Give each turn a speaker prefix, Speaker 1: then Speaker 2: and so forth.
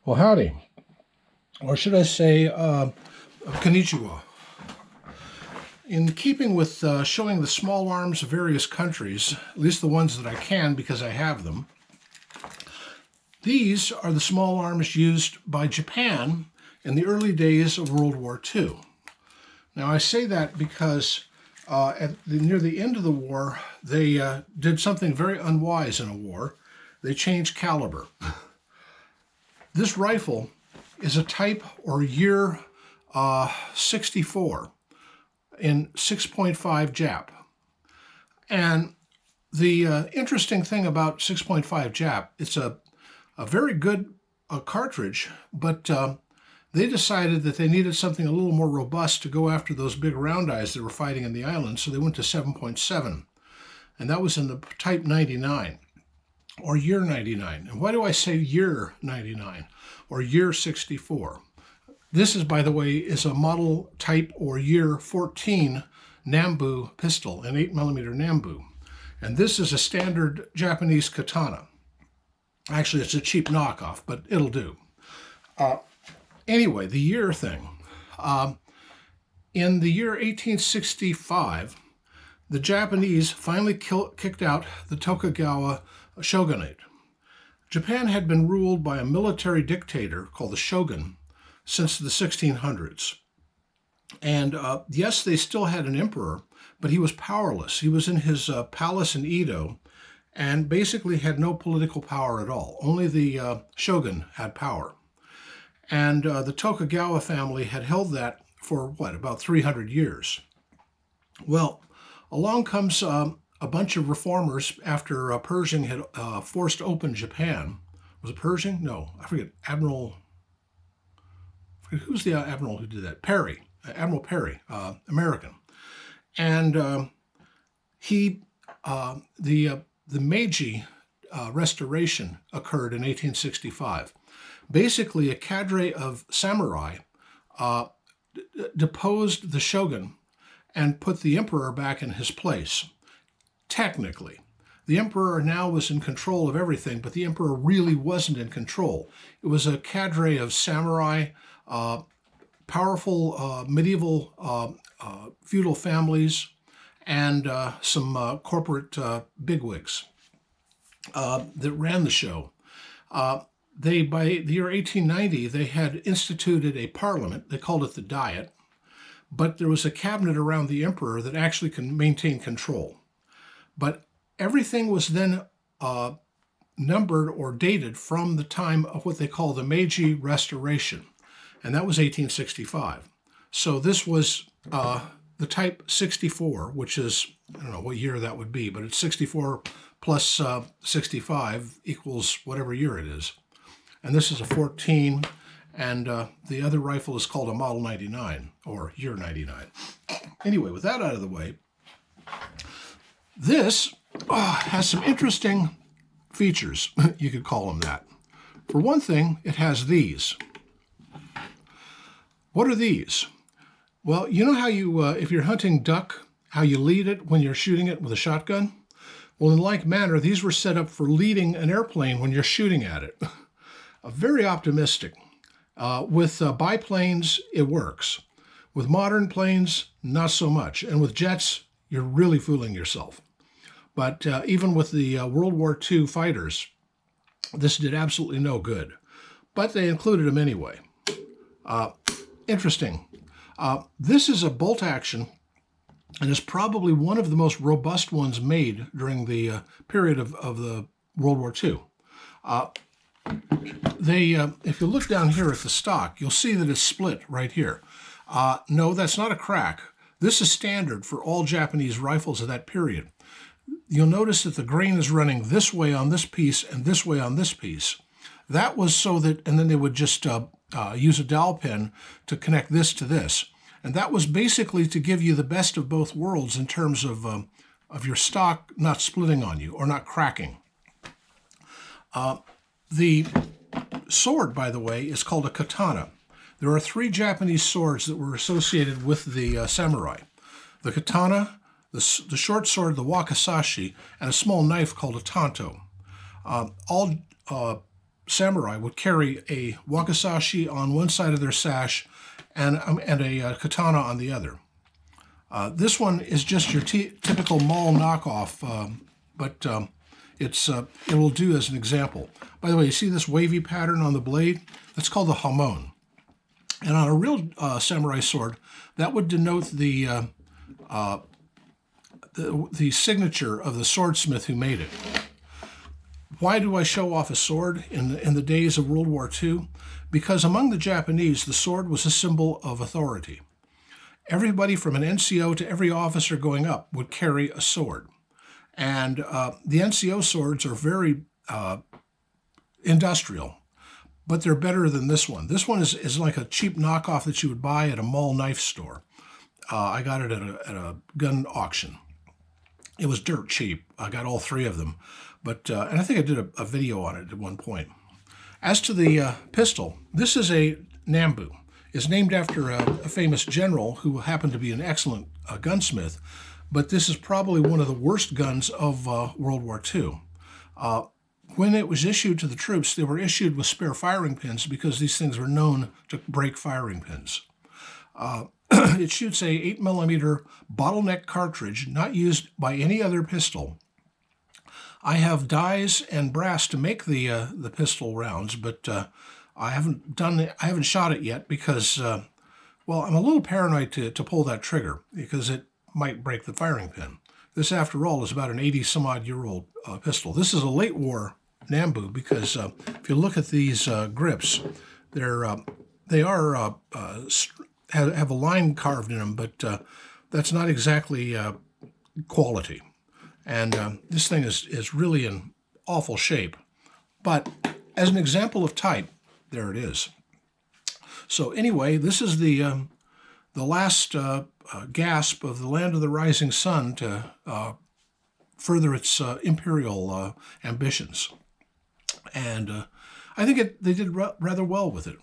Speaker 1: Well, howdy, or should I say, konnichiwa. In keeping with showing the small arms of various countries, at least the ones that I can because I have them, these are the small arms used by Japan in the early days of World War II. Now, I say that because near the end of the war, they did something very unwise in a war. They changed caliber. This rifle is a type or year 64 in 6.5 Jap. And the interesting thing about 6.5 Jap, it's a very good cartridge, but they decided that they needed something a little more robust to go after those big round eyes that were fighting in the islands, so they went to 7.7, and that was in the type 99, or year 99. And why do I say year 99, or year 64? This is, by the way, is a model type or year 14 Nambu pistol, an 8mm Nambu. And this is a standard Japanese katana. Actually, it's a cheap knockoff, but it'll do. Anyway, the year thing. In the year 1865, the Japanese finally kicked out the Tokugawa shogunate. Japan had been ruled by a military dictator called the shogun since the 1600s. And yes, they still had an emperor, but he was powerless. He was in his palace in Edo and basically had no political power at all. Only the shogun had power. And the Tokugawa family had held that for, about 300 years. Well, along comes a bunch of reformers after Pershing had forced open Japan. Was it Pershing? No, I forget. Who's the admiral who did that? Perry, Admiral Perry, American. And the Meiji Restoration occurred in 1865. Basically, a cadre of samurai deposed the shogun and put the emperor back in his place. Technically, the emperor now was in control of everything, but the emperor really wasn't in control. It was a cadre of samurai, powerful medieval feudal families, and some corporate bigwigs that ran the show. By the year 1890, they had instituted a parliament. They called it the Diet, but there was a cabinet around the emperor that actually can maintain control. But everything was then numbered or dated from the time of what they call the Meiji Restoration, and that was 1865. So this was the type 64, which is, I don't know what year that would be, but it's 64 plus 65 equals whatever year it is. And this is a 14, and the other rifle is called a Model 99, or year 99. Anyway, with that out of the way, this has some interesting features, you could call them that. For one thing, it has these. What are these? Well, you know how you, if you're hunting duck, how you lead it when you're shooting it with a shotgun? Well, in like manner, these were set up for leading an airplane when you're shooting at it. Very optimistic. With biplanes, it works. With modern planes, not so much. And with jets, you're really fooling yourself. But even with the World War II fighters, this did absolutely no good. But they included them anyway. Interesting. This is a bolt action, and is probably one of the most robust ones made during the period of the World War II. If you look down here at the stock, you'll see that it's split right here. No, that's not a crack. This is standard for all Japanese rifles of that period. You'll notice that the grain is running this way on this piece and this way on this piece. That was so that, and then they would just use a dowel pin to connect this to this. And that was basically to give you the best of both worlds in terms of your stock not splitting on you or not cracking. The sword, by the way, is called a katana. There are 3 Japanese swords that were associated with the samurai. The katana, the short sword, the wakizashi, and a small knife called a tanto. All samurai would carry a wakizashi on one side of their sash and a katana on the other. This one is just your typical mall knockoff, but it will do as an example. By the way, you see this wavy pattern on the blade? That's called the hamon. And on a real samurai sword, that would denote the signature of the swordsmith who made it. Why do I show off a sword in the days of World War II? Because among the Japanese, the sword was a symbol of authority. Everybody from an NCO to every officer going up would carry a sword. And the NCO swords are very industrial, but they're better than this one. This one is like a cheap knockoff that you would buy at a mall knife store. I got it at a gun auction. It was dirt cheap. I got all three of them. But and I think I did a video on it at one point. As to the pistol, this is a Nambu. It's named after a famous general who happened to be an excellent gunsmith, but this is probably one of the worst guns of World War II. When it was issued to the troops, they were issued with spare firing pins because these things were known to break firing pins. It shoots a 8mm bottleneck cartridge, not used by any other pistol. I have dies and brass to make the pistol rounds, but I haven't shot it yet because, well, I'm a little paranoid to pull that trigger because it might break the firing pin. This, after all, is about an 80-some-odd-year-old pistol. This is a late war Nambu because if you look at these grips, they have a line carved in them, but that's not exactly quality. And this thing is really in awful shape. But as an example of type, there it is. So anyway, this is the last gasp of the Land of the Rising Sun to further its imperial ambitions. And I think they did rather well with it.